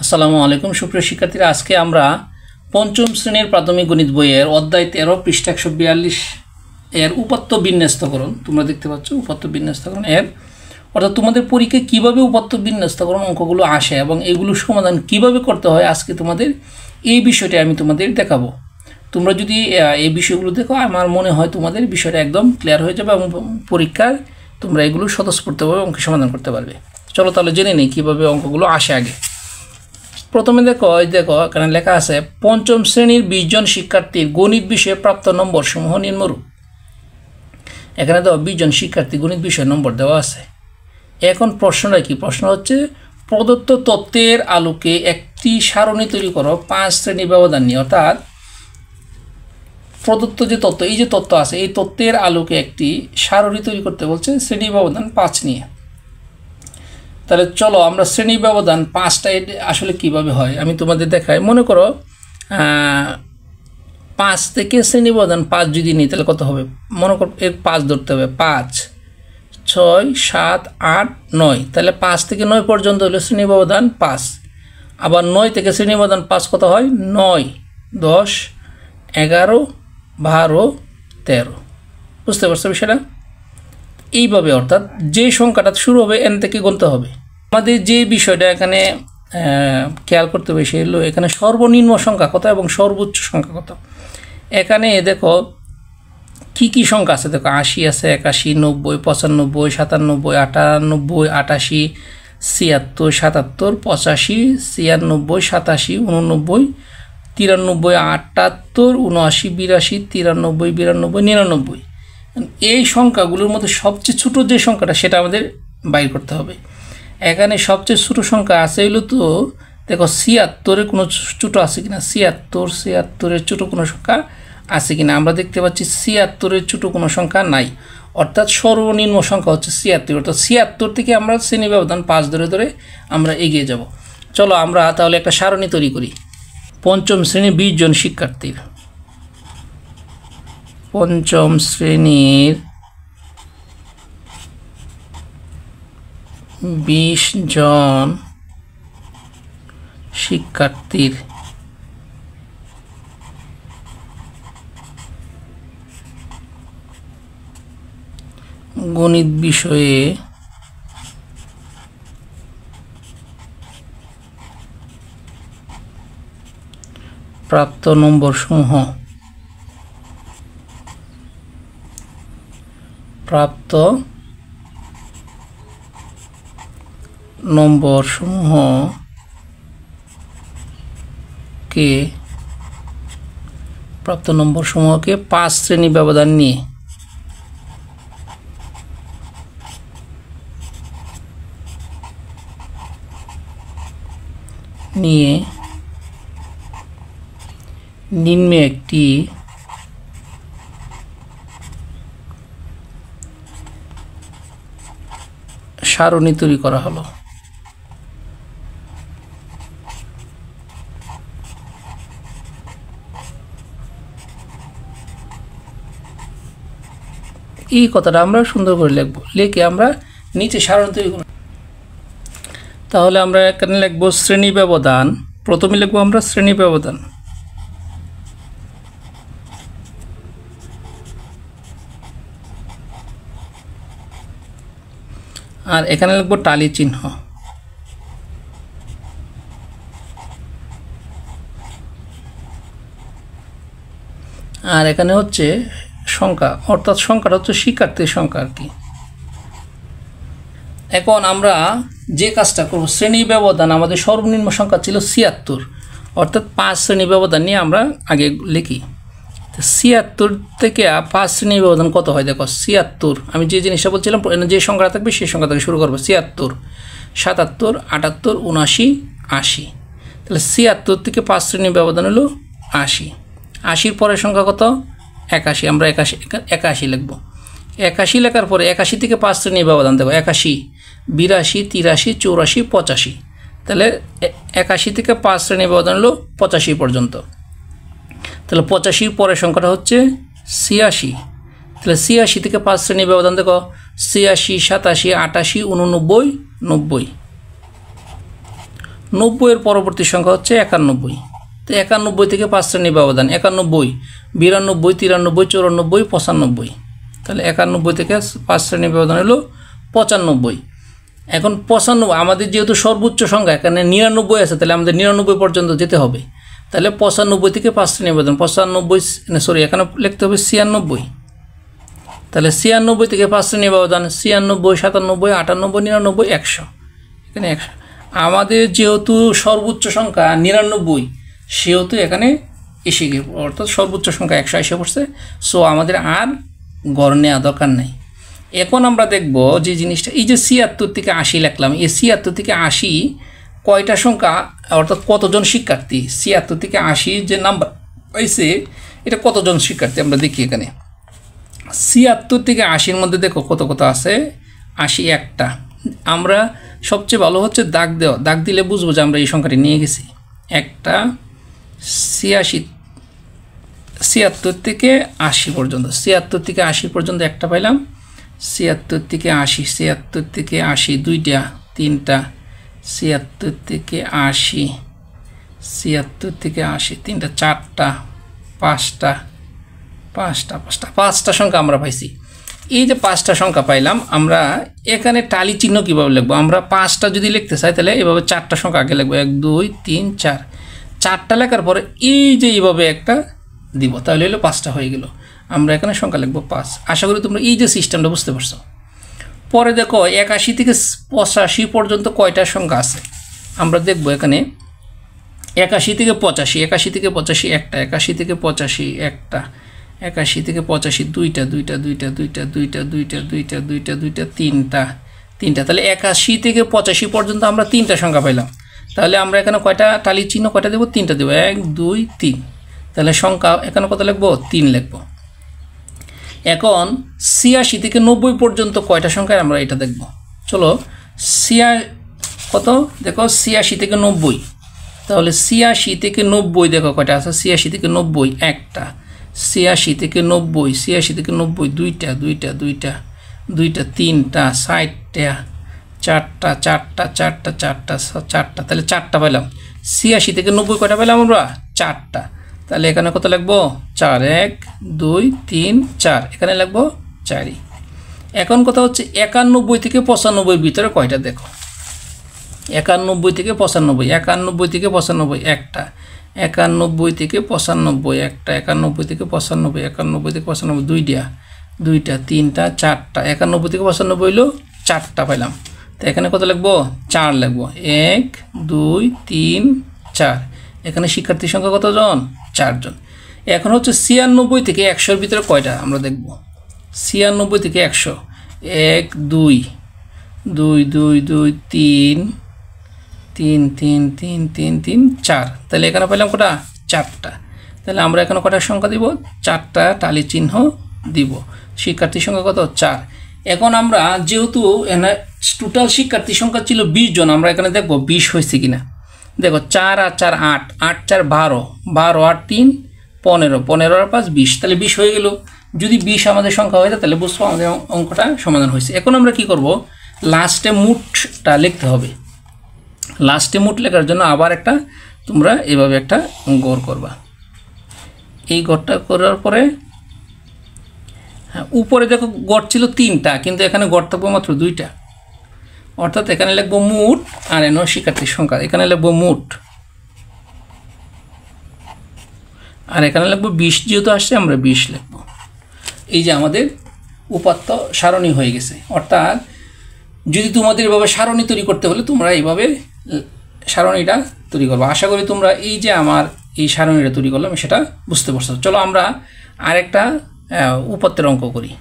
আসসালামু আলাইকুম সুপ্রিয় শিক্ষার্থীরা, আজকে আমরা পঞ্চম শ্রেণীর প্রাথমিক গণিত বইয়ের অধ্যায় 13 পৃষ্ঠা 142 এর উপাত্ত বিন্যস্তকরণ তোমরা দেখতে পাচ্ছ। উপাত্ত বিন্যস্তকরণ এর অর্থাৎ তোমাদের পরীক্ষায় কিভাবে উপাত্ত বিন্যস্তকরণ অঙ্কগুলো আসে এবং এগুলো সমাধান কিভাবে করতে হয়, আজকে তোমাদের এই বিষয়টা আমি তোমাদের দেখাবো। তোমরা যদি এই বিষয়গুলো দেখো, আমার মনে হয় তোমাদের বিষয়টা একদম ক্লিয়ার হয়ে যাবে এবং পরীক্ষায় তোমরা এগুলো স্বতঃস্ফূর্তভাবে অঙ্ক সমাধান করতে পারবে। চলো তাহলে জেনে নিই কীভাবে অঙ্কগুলো আসে। আগে প্রথমে দেখো এখানে লেখা আছে পঞ্চম শ্রেণীর 20 জন শিক্ষার্থীর গণিত বিষয়ে প্রাপ্ত নম্বর সমূহ নিম্নরূপ। এখানে তো 20 জন শিক্ষার্থী গণিত বিষয়ে নম্বর দেওয়া আছে। এখন প্রশ্নটা কি? প্রশ্ন হচ্ছে প্রদত্ত তথ্যের আলোকে একটি সারণী তৈরি করো 5 শ্রেণী ব্যবধান নিয়ে। অর্থাৎ প্রদত্ত যে তথ্য, এই যে তথ্য আছে, এই তথ্যের আলোকে একটি সারণী তৈরি করতে বলছে শ্রেণী ব্যবধান 5 নিয়ে। তাহলে চলো আমরা শ্রেণী ব্যবধান 5টা আসলে কিভাবে হয় আমি তোমাদের দেখাই। মনে করো 5 থেকে শ্রেণী ব্যবধান 5 যদি নিই তাহলে কত হবে? মনে করো এর 5 ধরতে হবে, 5, 6, 7, 8, 9। তাহলে 5 থেকে 9 পর্যন্ত হলো শ্রেণী ব্যবধান 5। আবার 9 থেকে শ্রেণী ব্যবধান 5 কত হয়? 9, 10, 11, 12, 13। বুঝতে পারছো বিষয়টা? এইভাবে অর্থাৎ যে সংখ্যাটা শুরু হবে এন থেকে গুনতে হবে। আমাদের যে বিষয়টা এখানে খেয়াল করতে হবে সে হলো এখানে সর্বনিম্ন সংখ্যা কত এবং সর্বোচ্চ সংখ্যা কত। এখানে দেখো কি কি সংখ্যা আছে, দেখো 80 আছে, 81, 90, 95, 97, 98, 88, 76, 77, 85, 96, 87, 89, 93, 78, 79, 82, 93, 92, 99। এই সংখ্যাগুলোর মধ্যে সবচেয়ে ছোট যে সংখ্যাটা সেটা আমাদের বাইর করতে হবে। এখানে সবচেয়ে ছোট সংখ্যা আছে হলো তো দেখো 76-এর কোনো ছোট আছে কিনা, 76-এর ছোট কোনো সংখ্যা আছে কিনা। আমরা দেখতে পাচ্ছি 76-এর ছোট কোনো সংখ্যা নাই, অর্থাৎ সর্বনিম্ন সংখ্যা হচ্ছে 76। অর্থাৎ 76 থেকে আমরা শ্রেণী ব্যবধান 5 ধরে ধরে আমরা এগিয়ে যাব। চলো আমরা তাহলে একটা সারণী তৈরি করি। পঞ্চম শ্রেণী 20 জন শিক্ষার্থীর, পঞ্চম শ্রেণীর 20 জন শিক্ষার্থীর গণিত বিষয়ে প্রাপ্ত নম্বর সমূহ সমূহকে 5 শ্রেণী ব্যবধান নিয়ে নিম্নে একটি সারণী তৈরি করা হলো। এই কথাটা আমরা সুন্দর করে লিখবো, লিখে আমরা নিচে সারণী তৈরি করব। তাহলে আমরা এখানে লিখবো শ্রেণী ব্যবধান। প্রথমে লিখবো আমরা শ্রেণী ব্যবধান, আর এখানে লিখবো টালি চিহ্ন। আর এখানে হচ্ছে সংখ্যা, অর্থাৎ সংখ্যাটা হচ্ছে শিক্ষার্থীর সংখ্যা আর কি। এখন আমরা যে কাজটা করব, শ্রেণী ব্যবধান আমাদের সর্বনিম্ন সংখ্যা ছিল 76, অর্থাৎ 5 শ্রেণী ব্যবধান নিয়ে আমরা আগে লিখি। 76 থেকে 5 শ্রেণী ব্যবধান কত হয়? দেখো 76, আমি যে জিনিসটা বলছিলাম যে সংখ্যা থাকবে সেই সংখ্যা থেকে শুরু করবো। 76, 77, 78, 79, 80। তাহলে 76 থেকে 5 শ্রেণী ব্যবধান হলো 80। 80-র পরের সংখ্যা কত? 81। আমরা 81 লিখব। 81 লেখার পরে 81 থেকে 5 শ্রেণী ব্যবধান দেখো 81, 82, 83, 84, 85। তাহলে 81 থেকে 5 শ্রেণী ব্যবধান হলো 85 পর্যন্ত। তাহলে 85-র পরের সংখ্যাটা হচ্ছে 86। তাহলে 86 থেকে 5 শ্রেণী ব্যবধান দেখো 86, 87, 88, 89, 90। 90 এর পরবর্তী সংখ্যা হচ্ছে 91। তো 91 থেকে 5 শ্রেণী ব্যবধান 91, 92, 93, 94, 95। তাহলে 91 থেকে 5 শ্রেণী ব্যবধান হলো 95। এখন 95 আমাদের যেহেতু সর্বোচ্চ সংখ্যা, এখানে 99 আছে, তাহলে আমাদের 99 পর্যন্ত যেতে হবে। তাহলে 95 থেকে 5 শ্রেণী ব্যবধান 95, এখানে লিখতে হবে 96। তাহলে 96 থেকে 5 শ্রেণী ব্যবধান 96, 97, 98, 99, 100। এখানে 100। আমাদের যেহেতু সর্বোচ্চ সংখ্যা 99, সেহেতু এখানে এসে গিয়ে অর্থাৎ সর্বোচ্চ সংখ্যা 100 এসে পড়ছে। সো আমাদের আর গড় নেওয়া দরকার নাই। এখন আমরা দেখব যে জিনিসটা, এই যে 76 থেকে 80 লিখলাম, এই 76 থেকে 80 কয়টা সংখ্যা অর্থাৎ কতজন শিক্ষার্থী, 76 থেকে 80 যে নাম্বার পাইছে এটা কতজন শিক্ষার্থী আমরা দেখি। এখানে 76 থেকে 80-র মধ্যে দেখো কত কত আছে, 80 একটা। আমরা সবচেয়ে ভালো হচ্ছে দাগ দেওয়া, দাগ দিলে বুঝবো যে আমরা এই সংখ্যাটি নিয়ে গেছি। একটা 76 থেকে 80 পর্যন্ত, 76 থেকে 80 পর্যন্ত একটা পাইলাম। 76 থেকে 80, 76 থেকে 80 দুইটা, তিনটা, 76 থেকে 80, 76 থেকে 80 তিনটা, চারটা, পাঁচটা, পাঁচটা সংখ্যা আমরা পাইছি। এই যে 5টা সংখ্যা পাইলাম, আমরা এখানে টালি চিহ্ন কীভাবে লিখবো? আমরা 5টা যদি লিখতে চাই তাহলে এভাবে 4টা সংখ্যা আগে লিখবো, 1, 2, 3, 4। 4টা লেখার পরে এই যে এইভাবে একটা দিব, তাহলে হলো 5টা হয়ে গেল। আমরা এখানে সংখ্যা লিখবো 5। আশা করি তোমরা এই যে সিস্টেমটা বুঝতে পারছো। পরে দেখো 81 থেকে 85 পর্যন্ত কয়টা সংখ্যা আছে আমরা দেখবো। এখানে 81 থেকে 85, 81 থেকে 85 একটা, 81 থেকে 85 একটা, 81 থেকে 85 দুইটা, তিনটা। তাহলে 81 থেকে 85 পর্যন্ত আমরা 3টা সংখ্যা পাইলাম। তাহলে আমরা এখানে কয়টা টালি চিহ্ন কয়টা দেবো? 3টা দেবো, 1, 2, 3। তাহলে সংখ্যা এখানে কত লিখবো? 3 লিখবো। এখন 86 থেকে 90 পর্যন্ত কয়টা সংখ্যা আমরা এটা দেখব। চলো কত দেখো, 86 থেকে 90। তাহলে 86 থেকে 90 দেখো কয়টা আছে, 86 থেকে 90 একটা, 86 থেকে 90, 86 থেকে 90 দুইটা, তিনটা, 60টা, চারটা। তাহলে 4টা পেলাম। 86 থেকে 90 কয়টা পেলাম আমরা? 4টা। তাহলে এখানে কত লিখবো? 4, 1, 2, 3, 4। এখানে লিখবো 4ই। এখন কথা হচ্ছে 91 থেকে 95 ভিতরে কয়টা দেখো। 91 থেকে 95, 91 থেকে 95 একটা, 91 থেকে 95 একটা, 91 থেকে 95, 91 থেকে 95 দুইটা, তিনটা, 4টা। 91 থেকে 95 হইলো 4টা পাইলাম। তো এখানে কত লিখবো? 4 লিখবো, 1, 2, 3, 4। এখানে শিক্ষার্থীর সংখ্যা কতজন? 4 জন। এখন হচ্ছে 96 থেকে 100-র ভিতরে কয়টা আমরা দেখব। 96 থেকে 100, 1, 2, 3, 4। তাহলে এখানে পেলাম কটা? 4টা। তাহলে আমরা এখানে কটার সংখ্যা দিব? 4টা টালি চিহ্ন দিব। শিক্ষার্থীর সংখ্যা কত? 4। এখন আমরা যেহেতু এখানে টোটাল শিক্ষার্থীর সংখ্যা ছিল 20 জন, আমরা এখানে দেখব 20 হয়েছে কিনা। দেখো 4 আর 4 8, 8, 4 12, 12 আর 3 15, 15 আর 5 20। তাহলে 20 হয়ে গেল। যদি 20 আমাদের সংখ্যা হয়ে যায় তাহলে বুঝবো আমাদের অঙ্কটা সমাধান হয়েছে। এখন আমরা কি করব? লাস্টে মুটটা লিখতে হবে। লাস্টে মুট লেখার জন্য আবার একটা তোমরা এভাবে একটা গড় করবা। এই গড়টা করার পরে হ্যাঁ, উপরে দেখো গড় ছিল 3টা, কিন্তু এখানে গড় থাকবে মাত্র 2টা। অর্থাৎ এখানে লিখবো মুট আর এনো শিক্ষার্থীর সংখ্যা। এখানে লিখবো মুট আর এখানে লিখবো 20। যেহেতু আসছে আমরা 20 লিখবো। এই যে আমাদের উপাত্ত সারণী হয়ে গেছে। অর্থাৎ যদি তোমাদের এভাবে সারণী তৈরি করতে হলে তোমরা এইভাবে সারণীটা তৈরি করবো। আশা করি তোমরা এই যে আমার এই সারণীটা তৈরি করলাম সেটা বুঝতে পারছো। চলো আমরা আরেকটা উপাত্তের অঙ্ক করি।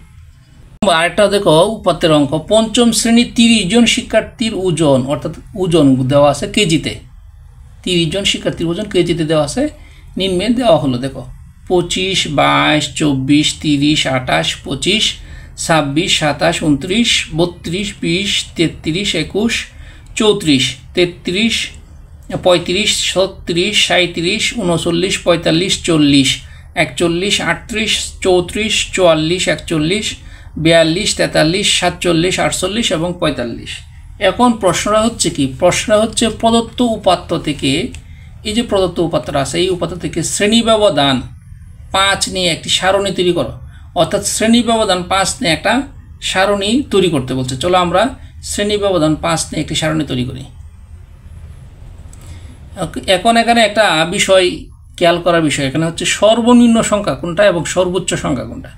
আরেকটা দেখো উপাত্তের অঙ্ক। পঞ্চম শ্রেণীর 30 জন শিক্ষার্থীর ওজন, অর্থাৎ ওজন দেওয়া আছে কেজিতে। 30 জন শিক্ষার্থীর ওজন কেজিতে দেওয়া আছে। নিম্নে দেওয়া হলো দেখো 25, 22, 24, 30, 28, 25, 26, 27, 29, 32, 20, 33, 21, 34, 33, 35, 37, 37, 39, 45, 40, 41, 38, 34, 44, 41, 42, 43, 47, 48 এবং 45। এখন প্রশ্নটা হচ্ছে কি, প্রশ্নটা হচ্ছে প্রদত্ত উপাত্ত থেকে, এই যে প্রদত্ত উপাত্তটা আছে এই উপাত্ত থেকে শ্রেণী ব্যবধান 5 নিয়ে একটি সারণী তৈরি করো। অর্থাৎ শ্রেণী ব্যবধান 5 নিয়ে একটা সারণী তৈরি করতে বলছে। চলো আমরা শ্রেণী ব্যবধান 5 নিয়ে একটি সারণী তৈরি করি। এখন এখানে একটা বিষয় খেয়াল করার বিষয়, এখানে হচ্ছে সর্বনিম্ন সংখ্যা কোনটা এবং সর্বোচ্চ সংখ্যা কোনটা।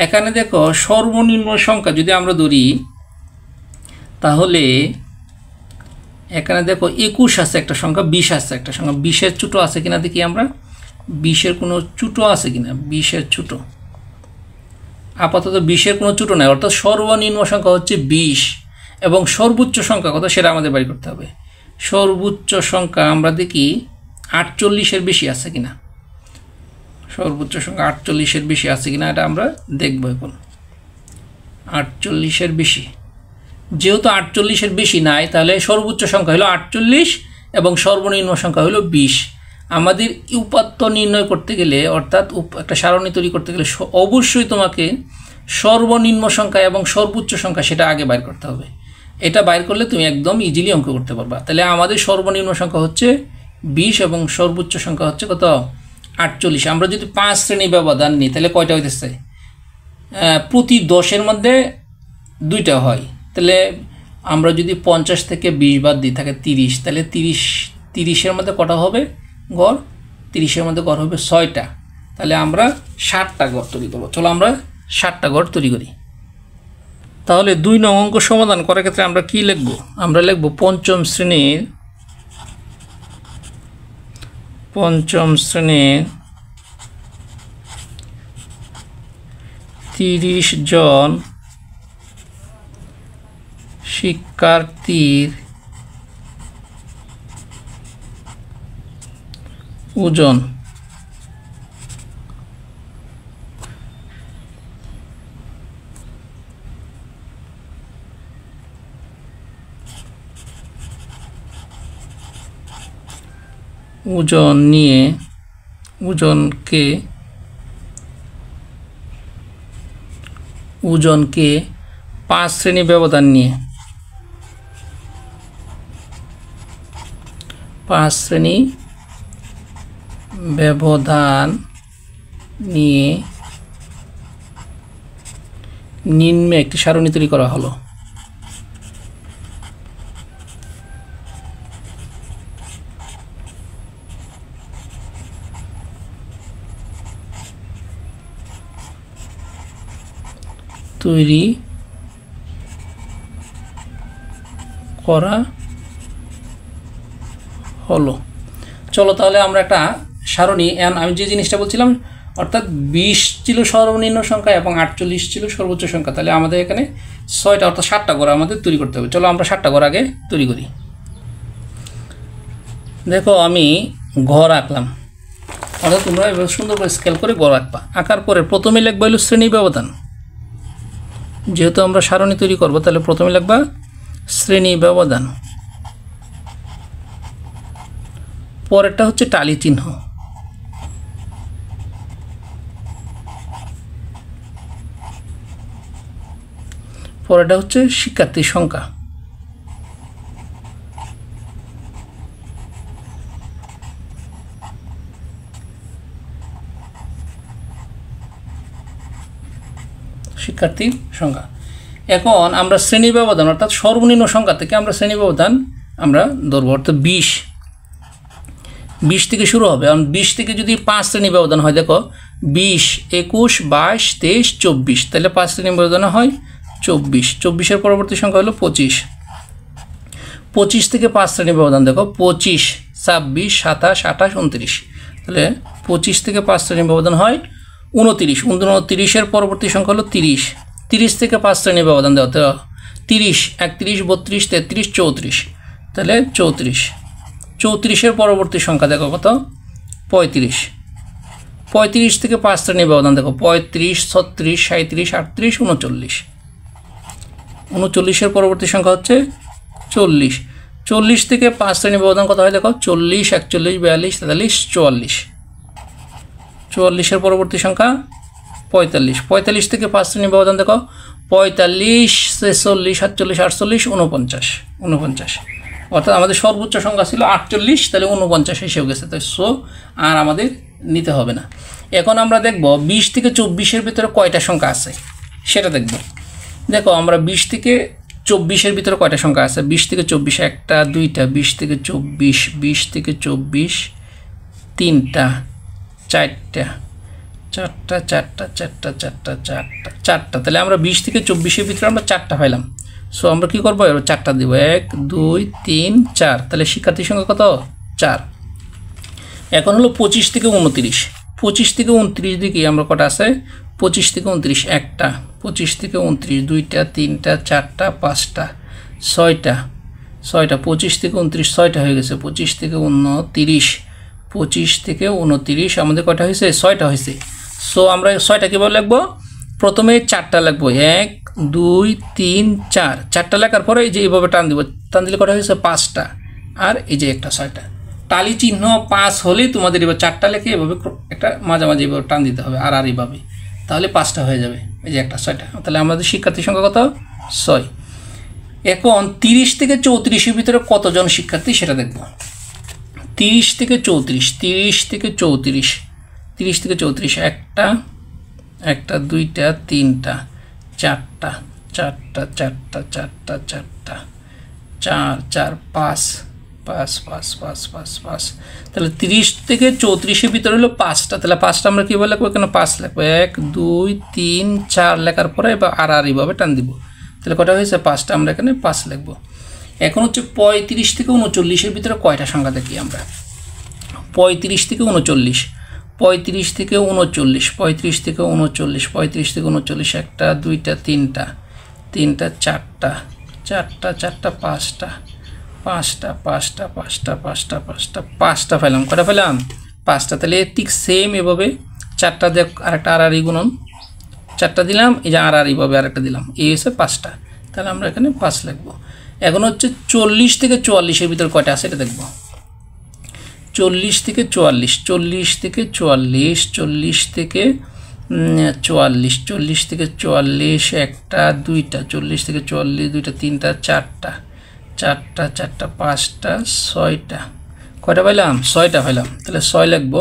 এখানে দেখো সর্বনিম্ন সংখ্যা যদি আমরা ধরি তাহলে এখানে দেখো 21 আছে একটা সংখ্যা, 20 আছে একটা সংখ্যা। 20-এর ছোট আছে কিনা দেখি আমরা, 20-এর কোনো ছোট আছে কিনা, 20-এর ছোট আপাতত 20-এর কোনো ছোট নাই। অর্থাৎ সর্বনিম্ন সংখ্যা হচ্ছে 20 এবং সর্বোচ্চ সংখ্যা কত সেটা আমাদের বের করতে হবে। সর্বোচ্চ সংখ্যা আমরা দেখি 48-এর বেশি আছে কিনা, সর্বোচ্চ সংখ্যা 48-এর বেশি আছে কিনা এটা আমরা দেখব। এখন 48-এর বেশি, যেহেতু 48-এর বেশি নাই তাহলে সর্বোচ্চ সংখ্যা হলো 48 এবং সর্বনিম্ন সংখ্যা হলো 20। আমাদের উপাত্ত নির্ণয় করতে গেলে অর্থাৎ একটা সারণী তৈরি করতে গেলে অবশ্যই তোমাকে সর্বনিম্ন সংখ্যা এবং সর্বোচ্চ সংখ্যা সেটা আগে বাইর করতে হবে। এটা বাইর করলে তুমি একদম ইজিলি অঙ্ক করতে পারবা। তাহলে আমাদের সর্বনিম্ন সংখ্যা হচ্ছে 20 এবং সর্বোচ্চ সংখ্যা হচ্ছে কত, 48। আমরা যদি 5 শ্রেণী ব্যবধান নিই তাহলে কয়টা হইতেছে, প্রতি 10-এর মধ্যে 2টা হয়। তাহলে আমরা যদি 50 থেকে 20 বাদ দিই থাকে 30, তাহলে 30-এর মধ্যে কটা হবে গড়, 30-এর মধ্যে গড় হবে 6টা। তাহলে আমরা 60টা গড় তৈরি করবো। চলো আমরা 60টা গড় তৈরি করি। তাহলে 2 নং অঙ্ক সমাধান করার ক্ষেত্রে আমরা কি লিখব, আমরা লিখব পঞ্চম শ্রেণীর 30 জন শিক্ষার্থীর ওজন ওজনকে 5 শ্রেণী ব্যবধান নিয়ে 5 শ্রেণী ব্যবধান নিয়ে নিম্নে একটি সারণী তৈরি করা হলো। তৈরি করা হলো। চলো তাহলে আমরা একটা সারণী, আমি যে জিনিসটা বলছিলাম অর্থাৎ 20 ছিল সর্বনিম্ন সংখ্যা এবং 48 ছিল সর্বোচ্চ সংখ্যা, তাহলে আমাদের এখানে 6টা অর্থাৎ 60টা ঘর আমাদের তৈরি করতে হবে। চলো আমরা 60টা ঘর আগে তৈরি করি। দেখো আমি ঘর আঁকলাম, অর্থাৎ তোমরা এবার সুন্দর করে স্কেল করে ঘর আঁকবা। আঁকার পরে প্রথমে লিখবা হলো শ্রেণী ব্যবধান, যেহেতু আমরা সারণী তৈরি করব তাহলে প্রথমে লিখবা শ্রেণী ব্যবধান। পরেরটা হচ্ছে টালি চিহ্ন, পরেরটা হচ্ছে শিক্ষার্থীর সংখ্যা, শিক্ষার্থীর সংখ্যা। এখন আমরা শ্রেণী ব্যবধান অর্থাৎ সর্বনিম্ন সংখ্যা থেকে আমরা শ্রেণী ব্যবধান আমরা ধরবো, অর্থাৎ 20 থেকে শুরু হবে। কারণ 20 থেকে যদি 5 শ্রেণী ব্যবধান হয়, দেখো 20, 21, 22, 23, 24, তাহলে 5 শ্রেণী ব্যবধান হয় 24। 24-এর পরবর্তী সংখ্যা হলো 25। 25 থেকে 5 শ্রেণী ব্যবধান দেখো 25, 26, 27, 28, 29, তাহলে 25 থেকে 5 শ্রেণী ব্যবধান হয় 29। 29-এর পরবর্তী সংখ্যা হলো 30। 30 থেকে 5 শ্রেণী ব্যবধান দেওয়া 30, 31, 32, 33, 34, তাহলে 34। 34-এর পরবর্তী সংখ্যা দেখো কত, 35। 35 থেকে 5 শ্রেণী ব্যবধান দেখো 35, 36, 37, 38, 39। 39-এর পরবর্তী সংখ্যা হচ্ছে 40। 40 থেকে 5 শ্রেণী ব্যবধান কত হয় দেখো 40, 41, 42, 43, 44। 44-এর পরবর্তী সংখ্যা 45। 45 থেকে 5 শ্রেণী ব্যবধান দেখো 45, 46, 47, 48, 49, অর্থাৎ আমাদের সর্বোচ্চ সংখ্যা ছিল 48, তাহলে 49 এসেও গেছে। তো সো আর আমাদের নিতে হবে না। এখন আমরা দেখব 20 থেকে 24-এর ভিতরে কয়টা সংখ্যা আছে সেটা দেখব। দেখো আমরা 20 থেকে 24-এর ভিতরে কয়টা সংখ্যা আছে, 20 থেকে 24 একটা দুইটা, 20 থেকে 24, 20 থেকে 24 তিনটা, চারটা, তাহলে আমরা 20 থেকে 24-এর ভিতরে আমরা 4টা পাইলাম। সো আমরা কি করবো, এবার 4টা দিব, 1 2 3 4, তাহলে শিক্ষার্থীর সংখ্যা কত 4। এখন হলো 25 থেকে 29, 25 থেকে 29 দিকে আমরা কটা আছে, 25 থেকে 29 একটা, 25 থেকে 29 দুইটা, তিনটা, চারটা, পাঁচটা, ছয়টা, 25 থেকে 29 6টা হয়ে গেছে। 25 থেকে 29, 25 থেকে 29 আমাদের কয়টা হয়েছে, 6টা হয়েছে। সো আমরা 6টা কীভাবে লিখবো, প্রথমে 4টা লিখবো, 1 2 3 4, 4টা লেখার পরে এই যে এইভাবে টান দিব, টান দিলে কটা হয়েছে 5টা, আর এই যে একটা 6টা। টালি চিহ্ন 5 হলেই তোমাদের এবার 4টা লেখে এভাবে একটা মাঝামাঝি এভাবে টান দিতে হবে, আর এইভাবে, তাহলে 5টা হয়ে যাবে, এই যে একটা 6টা। তাহলে আমাদের শিক্ষার্থীর সংখ্যা কত 6। এখন 30 থেকে 34-এর ভিতরে কতজন শিক্ষার্থী সেটা দেখব। 30 থেকে 34, 30 থেকে 34, 30 থেকে 34 একটা দুইটা, তিনটা, চারটা, 4 4 5 5 5 5 5 5, তাহলে 30 থেকে 34-এর ভিতরে হলো 5টা, তাহলে 5টা আমরা কীভাবে লিখবো, এখানে 5 লিখবো, 1 2 3 4 লেখার পরে এবার আর এইভাবে টান দিব, তাহলে কটা হয়েছে 5টা, আমরা এখানে 5 লিখবো। এখন হচ্ছে 35 থেকে 39-এর ভিতরে কয়টা সংখ্যা দেখি আমরা, 35 থেকে 39, 35 থেকে 39, 35 থেকে 39, 35 থেকে 39 একটা দুইটা, তিনটা, চারটা, 5টা, 5টা পেলাম, কটা পেলাম 5টা। তাহলে ঠিক সেম এভাবে 4টা দেখ, আরেকটা আর গুণন 4টা দিলাম, এই যে আর এইভাবে আরেকটা দিলাম, এই হচ্ছে 5টা, তাহলে আমরা এখানে 5 লিখবো। এখন হচ্ছে 40 থেকে 44-এর ভিতরে কয়টা আছে এটা দেখবো। 40 থেকে 44, 40 থেকে 44, 40 থেকে 44, 40 থেকে 44 একটা দুইটা, 40 থেকে 44 দুইটা, তিনটা, চারটা, 5টা, 6টা, কয়টা পাইলাম 6টা পাইলাম, তাহলে 6 লিখবো,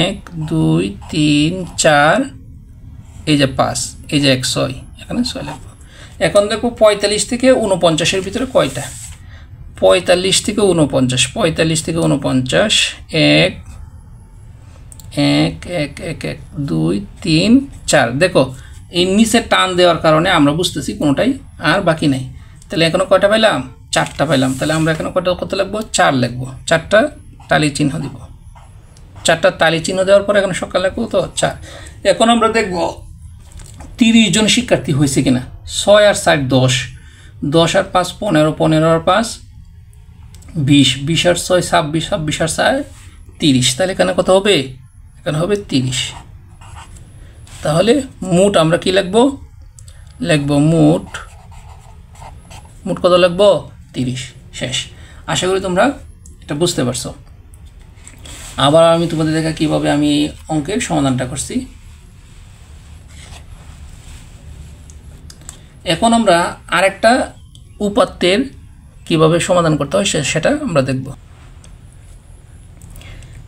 1 2 3 4, এই যে 5, এই যে 1 6, এখানে 6 লিখবো। এখন দেখো 45 থেকে 49-এর ভিতরে কয়টা, 45 থেকে 49, 45 থেকে 49 1 1 1 1 1 2 3 4, দেখো এই নিচে টান দেওয়ার কারণে আমরা বুঝতেছি কোনোটাই আর বাকি নাই। তাহলে এখনো কয়টা পাইলাম, 4টা পাইলাম, তাহলে আমরা এখানে কত লিখবো, 4 লিখবো, 4টা তালি চিহ্ন দিব, 4টা তালি চিহ্ন দেওয়ার পরে এখানে সকাল লিখবো তো 4। এখন আমরা দেখবো 30 জন শিক্ষার্থী হয়েছে কিনা, 6 আর 4 10, 10 আর 5 15, 15 আর 5 20, 20 আর 6 26, 26 আর 4 30, তাহলে এখানে কত হবে, এখানে হবে 30। তাহলে মোট আমরা কি লিখবো, মোট কত লিখবো 30, শেষ। আশা করি তোমরা এটা বুঝতে পারছো। আবার আমি তোমাদের দেখা কিভাবে আমি অঙ্কের সমাধানটা করছি। এখন আমরা আরেকটা উপাত্তের কিভাবে সমাধান করতে হয় সেটা আমরা দেখব।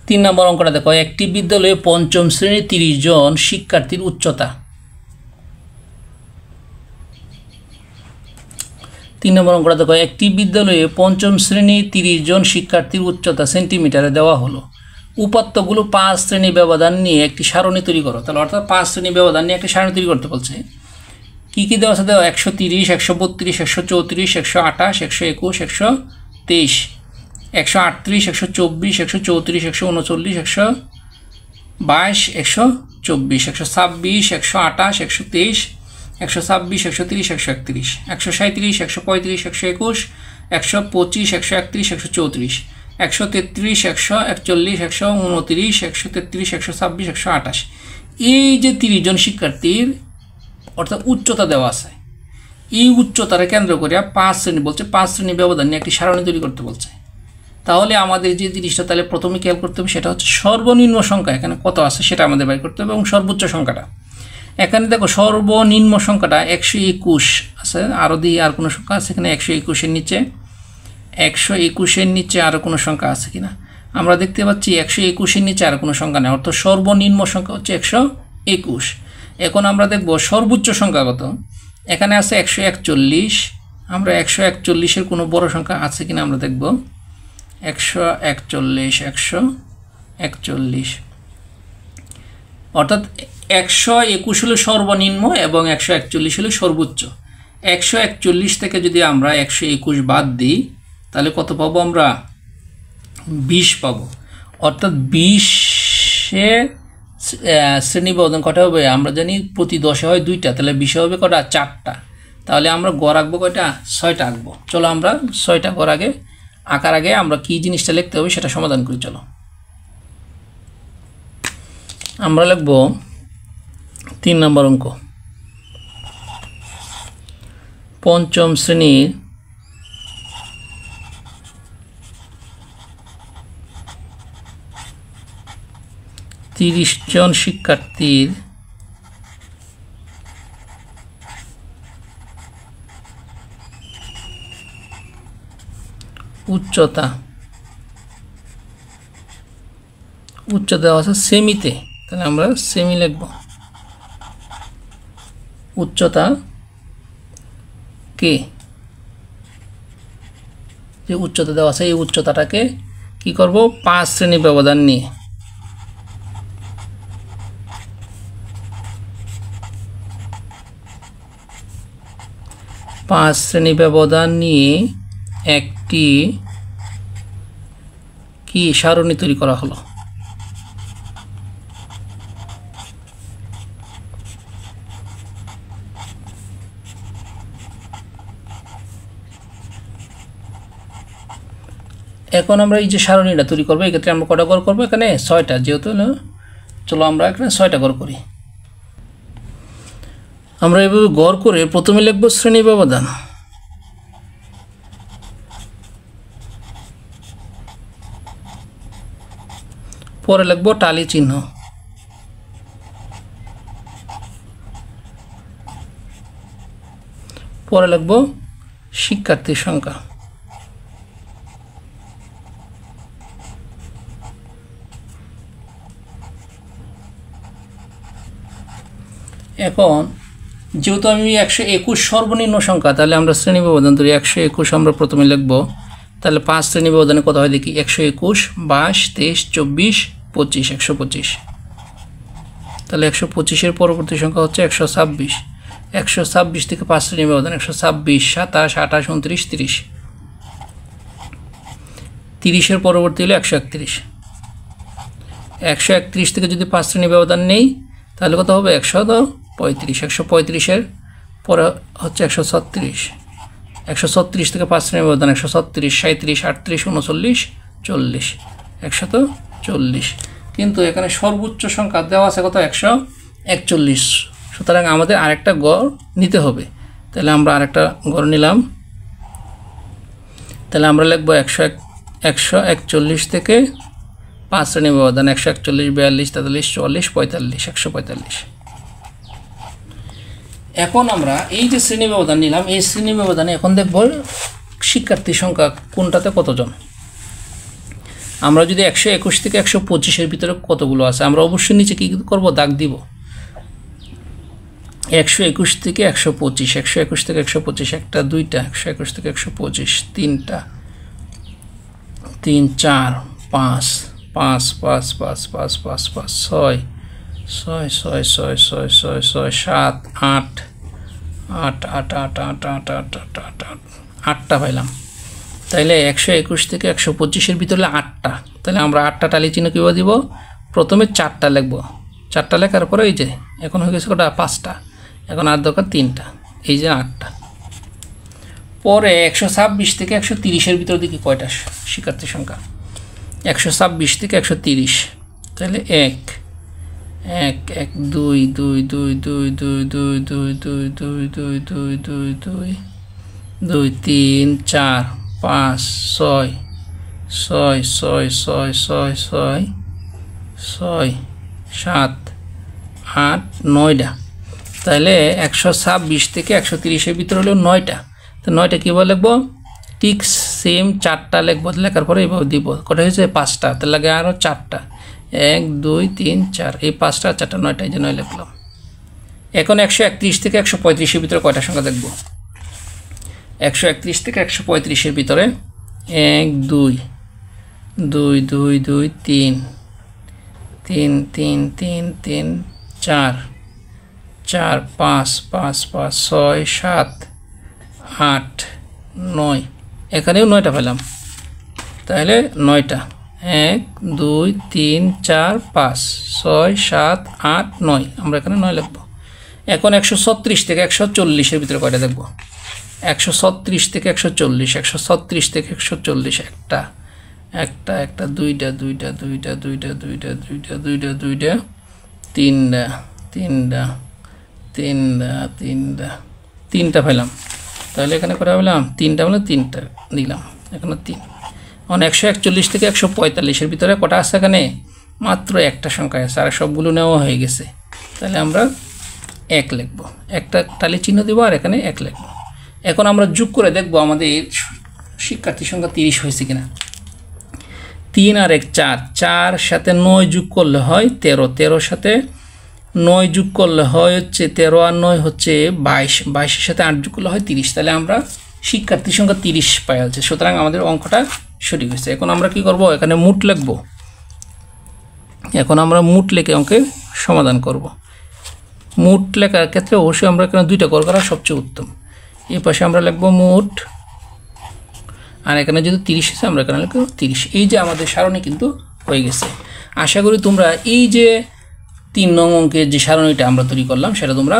3 নম্বর অঙ্কটা দেখো, একটি বিদ্যালয়ে 5ম শ্রেণীর 30 জন শিক্ষার্থীর উচ্চতা, 3 নম্বর অঙ্কটা দেখো, একটি বিদ্যালয়ে 5ম শ্রেণীর 30 জন শিক্ষার্থীর উচ্চতা সেন্টিমিটারে দেওয়া হলো। উপাত্তগুলো 5 শ্রেণী ব্যবধান নিয়ে একটি সারণী তৈরি করো। তাহলে অর্থাৎ 5 শ্রেণী ব্যবধান নিয়ে একটি সারণী তৈরি করতে বলছে। কী কী দেওয়া আছে দেখো, 130, 132, 134, 128, 121, 123, 138, 124, 134, 139, 122, 124, 126, 128, 123, 126, 130, 131, 137, 135, 121, 125, 131, 134, 133, 141, 129, 133, 126, 128, এই যে 30 জন শিক্ষার্থীর অর্থাৎ উচ্চতা দেওয়া আছে, এই উচ্চতারে কেন্দ্র করে 5 শ্রেণী বলছে, 5 শ্রেণী ব্যবধান নিয়ে একটি সারণী তৈরি করতে বলছে। তাহলে আমাদের যে জিনিসটা তাহলে প্রথমে খেয়াল করতে হবে সেটা হচ্ছে সর্বনিম্ন সংখ্যা এখানে কত আছে সেটা আমাদের বের করতে হবে এবং সর্বোচ্চ সংখ্যাটা। এখানে দেখো সর্বনিম্ন সংখ্যাটা 121 আছে, আরও দিই আর কোনো সংখ্যা আছে এখানে 121-এর নিচে? 121-এর নিচে আরও কোনো সংখ্যা আছে কিনা? আমরা দেখতে পাচ্ছি 121-এর নিচে আর কোনো সংখ্যা নেই, অর্থাৎ সর্বনিম্ন সংখ্যা হচ্ছে 121। এখন আমরা দেখব সর্বোচ্চ সংখ্যা কত। এখানে আছে 141, আমরা 141-এর কোনো বড় সংখ্যা আছে কিনা আমরা দেখব। 141 অর্থাৎ 121 হলো সর্বনিম্ন এবং 141 হলো সর্বোচ্চ। 141 থেকে যদি আমরা 121 বাদ দিই তাহলে কত পাবো আমরা? 20 পাবো। অর্থাৎ 20-এ শ্রেণী ব্যবধান কটা হবে? আমরা জানি প্রতি 10-এ হয় 2টা, তাহলে 20-এ হবে কটা? 4টা। তাহলে আমরা গড় আঁকবো কয়টা? 6টা আঁকবো। চলো আমরা 6টা গড় আঁকার আগে আমরা কি জিনিসটা লিখতে হবে সেটা সমাধান করি। চলো আমরা লিখব 3 নম্বর অঙ্ক। পঞ্চম শ্রেণীর 30 জন শিক্ষার্থীর উচ্চতা দেওয়া আছে সেমিতে, তাহলে আমরা সেমি লিখব। উচ্চতা কে যে উচ্চতা দেওয়া আছে এই উচ্চতাটাকে কি করব? 5 শ্রেণী ব্যবধান নিয়ে 5 শ্রেণী ব্যবধান নিয়ে একটি কি সারণী তৈরি করা হলো। এখন আমরা এই যে সারণীটা তৈরি করবো এক্ষেত্রে আমরা কটা গড় করবো? এখানে 6টা, যেহেতু চলো আমরা এখানে 6টা গড় করি। আমরা এভাবে গড় করে প্রথমে লিখব শ্রেণী ব্যবধান, পরে লিখব টালি চিহ্ন, পরে লিখব শিক্ষার্থীর সংখ্যা। এখন যেহেতু আমি 121 সর্বনিম্ন সংখ্যা, তাহলে আমরা শ্রেণী ব্যবধান ধরি 121 আমরা প্রথমে লিখব। তাহলে 5 শ্রেণী ব্যবধানে কত হয় দেখি? 121, 22, 23, 24, 25, 125। তাহলে 125-এর পরবর্তী সংখ্যা হচ্ছে 126। 126 থেকে 5 শ্রেণী ব্যবধান 126, 27, 28, 29, 30। 30-এর পরবর্তী হলো 131। 131 থেকে যদি 5 শ্রেণী ব্যবধান নেই তাহলে কত হবে? 135। 135-এর পরে হচ্ছে 136। 136 থেকে 5 শ্রেণী ব্যবধান 136, 37, 38, 39, 40, 140। কিন্তু এখানে সর্বোচ্চ সংখ্যা দেওয়া আছে কত? 141। সুতরাং আমাদের আরেকটা গড় নিতে হবে। তাহলে আমরা আরেকটা গড় নিলাম। তাহলে আমরা লিখব 141 থেকে 5 শ্রেণী ব্যবধান 141, 42, 43, 44, 45, 145। এখন আমরা এই যে শ্রেণী ব্যবধান নিলাম এই শ্রেণী ব্যবধানে এখন দেখব শিক্ষার্থীর সংখ্যা কোনটাতে কতজন। আমরা যদি 121 থেকে 125-এর ভিতরে কতগুলো আছে আমরা অবশ্যই নিচে কি করব? দাগ দিব। 121 থেকে 125, 121 থেকে 125 একটা, দুইটা, 121 থেকে 125 তিনটা, 3, 4, 5, 5, 5, 5, 5, 5, 5, 6, 6, 6, 6, 6, 6, 6, 7, 8, 8, 8, 8, 8, 8, 8, 8, 8, 8টা পাইলাম। তাইলে 121 থেকে 125-এর ভিতরে 8টা। তাহলে আমরা 8টা টালি চিহ্ন কীভাবে দিব? প্রথমে 4টা লিখব। 4টা লেখার পরে এই যে এখন হয়ে গেছে কটা? 5টা। এখন আর দরকার 3টা, এই যে 8টা। পরে 126 থেকে 130-এর ভিতরে দেখি কয়টা শিক্ষার্থীর সংখ্যা। 126 থেকে 130, তাহলে 1, 1, 1, 2, 2, 2, 2, 2, 2, 2, 2, 2, 2, 2, 2, 2, 2, 3, 4, 5, 6, 6, 6, 6, 6, 6, 6, 7, 8, 9টা। তাহলে 126 থেকে 130-এর ভিতরে হলো 9টা। তো 9টা কীভাবে লিখবো? ঠিক সেম 4টা লিখবো, লেখার পরে এইভাবে দিব। কটা হয়েছে? 5টা। তাহলে লাগে আরও 4টা, 1 2 3 4, এই 5টা 4টা 9টা, এই যে 9 লিখলাম। এখন 131 থেকে 135-এর ভিতরে কয়টা সংখ্যা দেখব? 131 থেকে 135-এর ভিতরে 1 2 2 2 2 3 3 3 3 3 4 4 5 5 5 6 7 8 9, এখানেও 9টা পেলাম। তাহলে 9টা 1 2 3 4 5 6 7 8 9, আমরা এখানে 9 লিখব। এখন 136 থেকে 140-এর ভিতরে কয়টা দেখব? 136 থেকে 140, 136 থেকে 140, একটা একটা একটা, দুইটা দুইটা দুইটা দুইটা দুইটা দুইটা দুইটা দুইটা, তিনটা তিনটা তিনটা তিনটা, 3টা পেলাম। তাহলে এখানে কটা পেলাম? 3টা, মানে 3টা দিলাম, এখানে 3। এখন 141 থেকে 145-এর ভিতরে কটা আছে? এখানে মাত্র একটা সংখ্যা আছে, আর সবগুলো নেওয়া হয়ে গেছে। তাহলে আমরা 1 লিখব, একটা টালি চিহ্ন দিব, আর এখানে 1 লিখব। এখন আমরা যোগ করে দেখব আমাদের শিক্ষার্থী সংখ্যা 30 হয়েছে কিনা। 3 আর 1 4, 4 সাথে 9 যোগ করলে হয় 13, 13 সাথে 9 যোগ করলে হয় হচ্ছে 13, আর 9 হচ্ছে 22, 22-এর সাথে 8 যোগ করলে হয় 30। তাহলে আমরা শিক্ষার্থী সংখ্যা 30 পাই আছে, সুতরাং আমাদের অঙ্কটা সঠিক হয়েছে। এখন আমরা কি করব? এখানে মোট লিখব। এখন আমরা মোট লিখে অঙ্কের সমাধান করব। মোট লেখার ক্ষেত্রে অবশ্যই আমরা এখানে 2টা কর করা সবচেয়ে উত্তম। এই পাশে আমরা লিখব মোট, আর এখানে যদি 30 আছে আমরা এখানে লিখব 30। এই যে আমাদের সারণী কিন্তু হয়ে গেছে। আশা করি তোমরা এই যে 3 নং অঙ্কের যে সারণীটা আমরা তৈরি করলাম সেটা তোমরা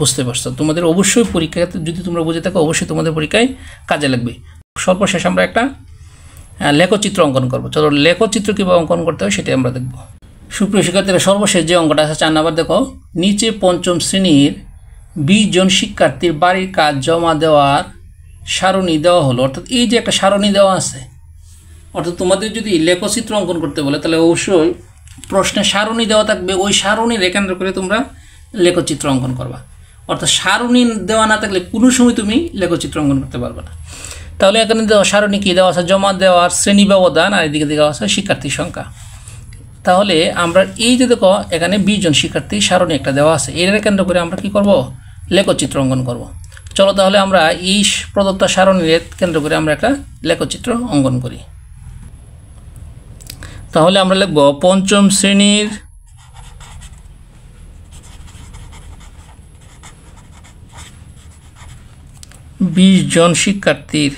বুঝতে পারছো। তোমাদের অবশ্যই পরীক্ষাতে যদি তোমরা বুঝে থাকো, অবশ্যই তোমাদের পরীক্ষায় কাজে লাগবে। সর্বশেষ আমরা একটা লেখচিত্র অঙ্কন করব। চলো লেখচিত্র কীভাবে অঙ্কন করতে হয় সেটা আমরা দেখব। সুপ্রিয় শিক্ষার্থীরা, সর্বশেষ যে অঙ্কটা আছে 4 নাম্বার দেখো, নিচে 5ম শ্রেণীর 20 জন শিক্ষার্থীর বাড়ির কাজ জমা দেওয়ার সারণী দেওয়া হলো। অর্থাৎ এই যে একটা সারণী দেওয়া আছে, অর্থাৎ তোমাদের যদি লেখচিত্র অঙ্কন করতে বলে তাহলে অবশ্যই প্রশ্নে সারণী দেওয়া থাকবে, ওই সারণীর কেন্দ্র করে তোমরা লেখচিত্র অঙ্কন করবা। অর্থাৎ সারণী দেওয়া না থাকলে কোনো সময় তুমি লেখচিত্র অঙ্কন করতে পারবে না। তাহলে এখানে দেওয়া সারণী কী দেওয়া আছে? জমা দেওয়ার শ্রেণী ব্যবধান, আর এদিকে দেওয়া আছে শিক্ষার্থীর সংখ্যা। তাহলে আমরা এই যে দেখো এখানে 20 জন শিক্ষার্থী সারণী একটা দেওয়া আছে, এর কেন্দ্র করে আমরা কি করব? লেখচিত্র অঙ্কন করব। চলো তাহলে আমরা এই প্রদত্ত সারণীর কেন্দ্র করে আমরা একটা লেখচিত্র অঙ্কন করি। তাহলে আমরা লিখব 5ম শ্রেণীর 20 জন শিক্ষার্থীর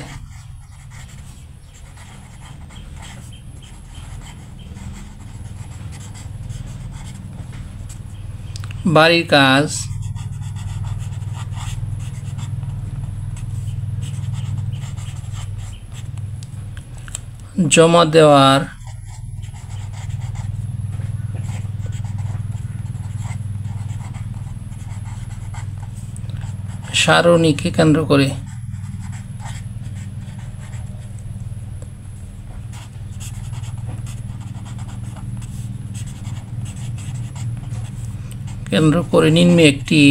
বাড়ির কাজ জমা দেওয়ার সারণীকে কেন্দ্র করে নিম্নে একটি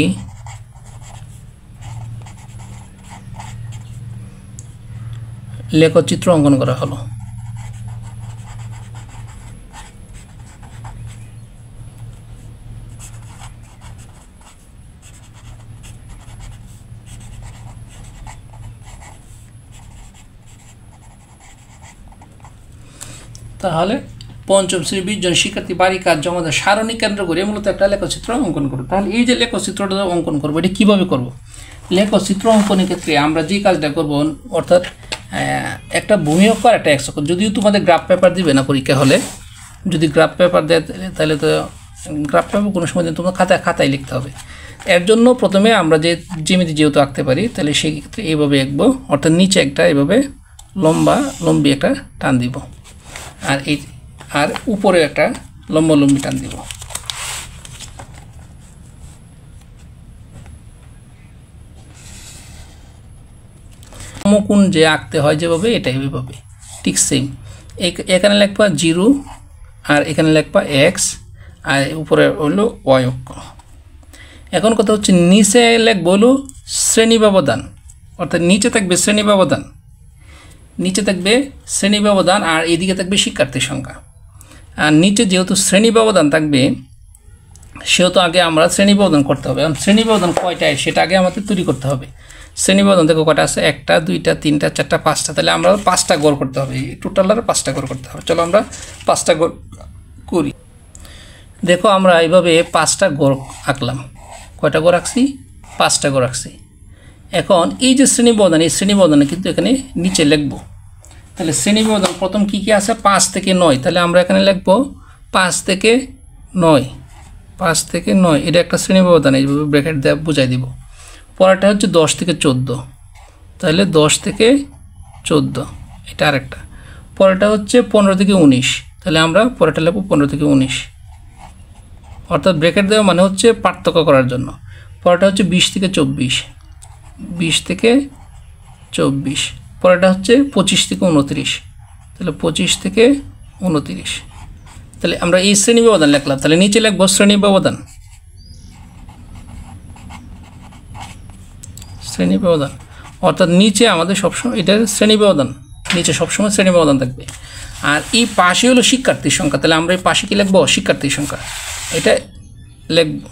লেখচিত্র অঙ্কন করা হলো। তাহলে 5ম শ্রেণীর 20 জন শিক্ষার্থী বাড়ি কাজ জমা দেওয়ার সারণী কেন্দ্র করে মূলত একটা লেখচিত্র অঙ্কন করব। তাহলে এই যে লেখচিত্রটা অঙ্কন করবো, এটা কীভাবে করব? লেখচিত্র অঙ্কনের ক্ষেত্রে আমরা যে কাজটা করব, অর্থাৎ একটা ভূমি অক্ষ আর একটা এক্স অক্ষ। যদিও তোমাদের গ্রাফ পেপার দিবে না পরীক্ষা হলে, যদি গ্রাফ পেপার দেয় তাহলে তো গ্রাফ পেপার কোনো সময় তোমার খাতায় লিখতে হবে। এর জন্য প্রথমে আমরা যে জ্যামিতি যেহেতু আঁকতে পারি, তাহলে সেই ক্ষেত্রে এইভাবে আঁকবো। অর্থাৎ নিচে একটা এইভাবে লম্বি একটা টান দিব, আর উপরে একটা লম্বি টান দিব। সমকোণ যে আঁকতে হয় যেভাবে, এটা এইভাবে ঠিক সেম। এখানে লিখবা 0, আর এখানে লিখবা x, আর উপরে হলো y অক্ষ। এখন কথা হচ্ছে নিচে লিখব হলো শ্রেণী ব্যবধান, অর্থাৎ নিচে থাকবে শ্রেণী ব্যবধান, নিচে থাকবে শ্রেণী ব্যবধান আর এদিকে থাকবে শিক্ষার্থীর সংখ্যা। আর নিচে যেহেতু শ্রেণী ব্যবধান থাকবে সেহেতু আগে আমরা শ্রেণী ব্যবধান করতে হবে। এখন শ্রেণী ব্যবধান কয়টায় সেটা আগে আমাদের তৈরি করতে হবে। শ্রেণী ব্যবধান দেখো কয়টা আছে, 1টা 2টা 3টা 4টা 5টা, তাহলে আমরা 5টা গড় করতে হবে, টোটাল আর 5টা গড় করতে হবে। চলো আমরা 5টা গড় করি। দেখো আমরা এইভাবে 5টা গড় আঁকলাম। কয়টা গড় আঁকছি? 5টা গড় আঁকছি। এখন এই যে শ্রেণী ব্যবধান, এই শ্রেণী ব্যবধানে কিন্তু এখানে নিচে লিখব। তাহলে শ্রেণী ব্যবধান প্রথম কী কী আছে? 5 থেকে 9, তাহলে আমরা এখানে লিখব 5 থেকে 9, 5 থেকে 9, এটা একটা শ্রেণী ব্যবধান, এইভাবে ব্র্যাকেট দিয়ে বুঝাই দিব। পরেরটা হচ্ছে 10 থেকে 14, তাহলে 10 থেকে 14, এটা আরেকটা। পরেরটা হচ্ছে 15 থেকে 19, তাহলে আমরা পরেরটা লিখব 15 থেকে 19, অর্থাৎ ব্র্যাকেট দেওয়া মানে হচ্ছে পার্থক্য করার জন্য। পরেরটা হচ্ছে 20 থেকে 24, 20 থেকে 24। পরেরটা হচ্ছে 25 থেকে 29, তাহলে 25 থেকে 29। তাহলে আমরা এই শ্রেণী ব্যবধান লিখলাম। তাহলে নিচে লিখব শ্রেণী ব্যবধান, শ্রেণী ব্যবধান অর্থাৎ নিচে আমাদের সবসময় এটা শ্রেণী ব্যবধান, নিচে সবসময় শ্রেণী ব্যবধান থাকবে। আর এই পাশে হলো শিক্ষার্থীর সংখ্যা, তাহলে আমরা এই পাশে কি লিখব? শিক্ষার্থীর সংখ্যা, এটা লিখব।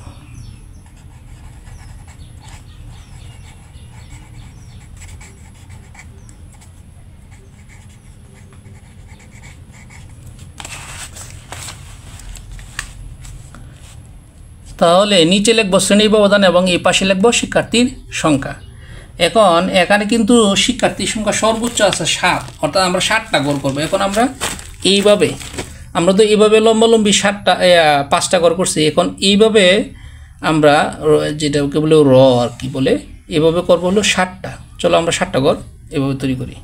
তাহলে নিচে লিখব শ্রেণী ব্যবধান এবং এই পাশে লিখব শিক্ষার্থীর সংখ্যা। এখন এখানে কিন্তু শিক্ষার্থীর সংখ্যা সর্বোচ্চ আছে 7, অর্থাৎ আমরা 7টা গড় করব। এখন আমরা এইভাবে, আমরা তো এইভাবে লম্বালম্বি 5টা গড় করছি। এখন এইভাবে আমরা যেটাকে বলে র আর কি বলে, এভাবে করবো হলো 7টা। চলো আমরা 7টা গড় এভাবে তৈরি করি।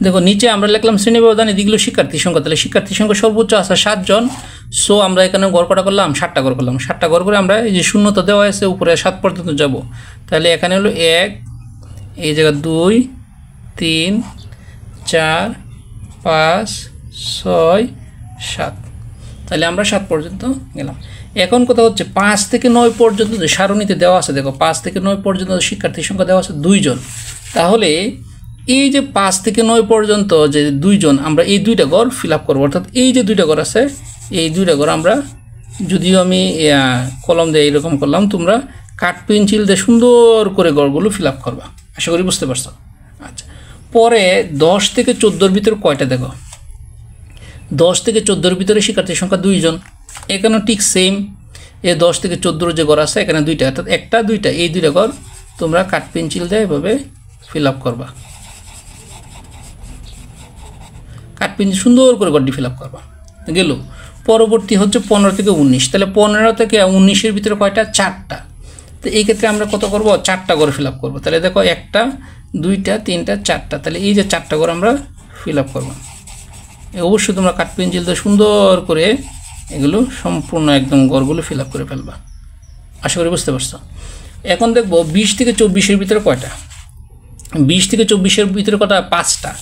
দেখো নিচে আমরা লিখলাম শ্রেণী ব্যবধান, এদিকগুলো শিক্ষার্থীর সংখ্যা, তাহলে শিক্ষার্থীর সংখ্যা সর্বোচ্চ আছে 7 জন। সো আমরা এখানে গড় কটা করলাম? 7টা গড় করলাম। 7টা গড় করে আমরা এই যে শূন্যতা দেওয়া আছে উপরে 7 পর্যন্ত যাব। তাহলে এখানে হলো 1, এই জায়গা 2, 3, 4, 5, 6, 7, তাহলে আমরা 7 পর্যন্ত গেলাম। এখন কথা হচ্ছে 5 থেকে 9 পর্যন্ত যে সারণীতে দেওয়া আছে, দেখো 5 থেকে 9 পর্যন্ত শিক্ষার্থীর সংখ্যা দেওয়া আছে 2 জন। তাহলে এই যে 5 থেকে 9 পর্যন্ত যে 2 জন, আমরা এই 2টা ঘর ফিল আপ করবো। অর্থাৎ এই যে 2টা ঘর আছে, এই 2টা ঘর আমরা, যদিও আমি কলম দিয়ে এইরকম করলাম, তোমরা কাঠ পেন্সিল দিয়ে সুন্দর করে ঘরগুলো ফিল আপ করবা। আশা করি বুঝতে পারছো। আচ্ছা, পরে 10 থেকে 14-র ভিতরে কয়টা? দেখো 10 থেকে 14-র ভিতরে শিক্ষার্থীর সংখ্যা 2 জন। এখানেও ঠিক সেম, এই 10 থেকে 14-র যে ঘর আছে এখানে 2টা, অর্থাৎ 1টা 2টা, এই 2টা ঘর তোমরা কাঠ পেন্সিল দিয়ে এভাবে ফিল আপ করবা। কাঠ পেন্সিল সুন্দর করে ঘরটি ফিল আপ করবা। গেল। পরবর্তী হচ্ছে 15 থেকে 19, তাহলে 15 থেকে 19-এর ভিতরে কয়টা? 4টা। তো এই ক্ষেত্রে আমরা কত করব? 4টা ঘর ফিল আপ করবো। তাহলে দেখো 1টা 2টা 3টা 4টা, তাহলে এই যে 4টা ঘর আমরা ফিল আপ করবো। অবশ্যই তোমরা কাঠ পেন্সিল দিয়ে সুন্দর করে এগুলো সম্পূর্ণ একদম ঘরগুলো ফিল আপ করে ফেলবা। আশা করি বুঝতে পারছো। এখন দেখবো 20 থেকে 24-এর ভিতরে কয়টা? 20 থেকে 24-এর ভিতরে কটা? 5টা।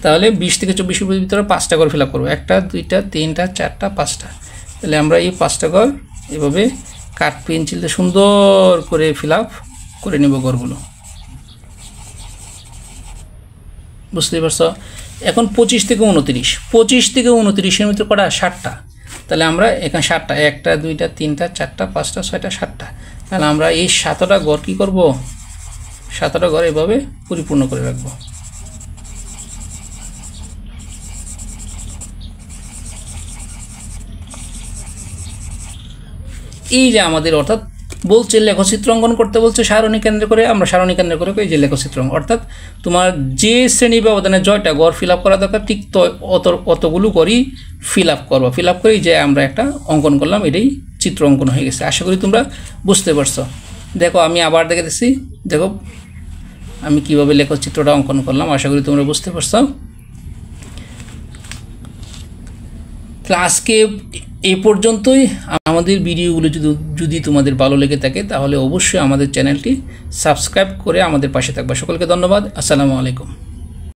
তাহলে 20 থেকে 24-এর ভিতরে 5টা ঘর ফিল আপ করবো। 1টা 2টা 3টা 4টা 5টা। তাহলে আমরা এই 5টা ঘর এভাবে কাঠ পেন্সিল দিয়ে সুন্দর করে ফিল আপ করে নেব ঘরগুলো। বুঝতে পারছো। এখন 25 থেকে 29, 25 থেকে 29-এর ভিতরে কটা? 7টা। তাহলে আমরা এখানে 7টা, 1টা 2টা 3টা 4টা 5টা 6টা 7টা। তাহলে আমরা এই 7টা ঘর কী করব? 7টা ঘর এভাবে পরিপূর্ণ করে রাখবো। এই যে আমাদের, অর্থাৎ বলছে লেখচিত্র অঙ্কন করতে বলছে সারণী কেন্দ্র করে, আমরা সারণী কেন্দ্র করে এই যে লেখচিত্র, অর্থাৎ তোমার যে শ্রেণী ব্যবধানে জয়টা ঘর ফিল আপ করা দরকার ঠিক অতগুলো করেই ফিল আপ করবো। ফিল আপ করেই যে আমরা একটা অঙ্কন করলাম, এটাই চিত্র অঙ্কন হয়ে গেছে। আশা করি তোমরা বুঝতে পারছো। দেখো আমি আবার দেখে দিচ্ছি, দেখো আমি কীভাবে লেখচিত্রটা অঙ্কন করলাম। আশা করি তোমরা বুঝতে পারছো। তাহলে আজকে এই পর্যন্তই। আমাদের ভিডিওগুলো যদি তোমাদের ভালো লেগে থাকে তাহলে অবশ্যই আমাদের চ্যানেলটি সাবস্ক্রাইব করে আমাদের পাশে থাকবা। সকলকে ধন্যবাদ। আসসালামু আলাইকুম।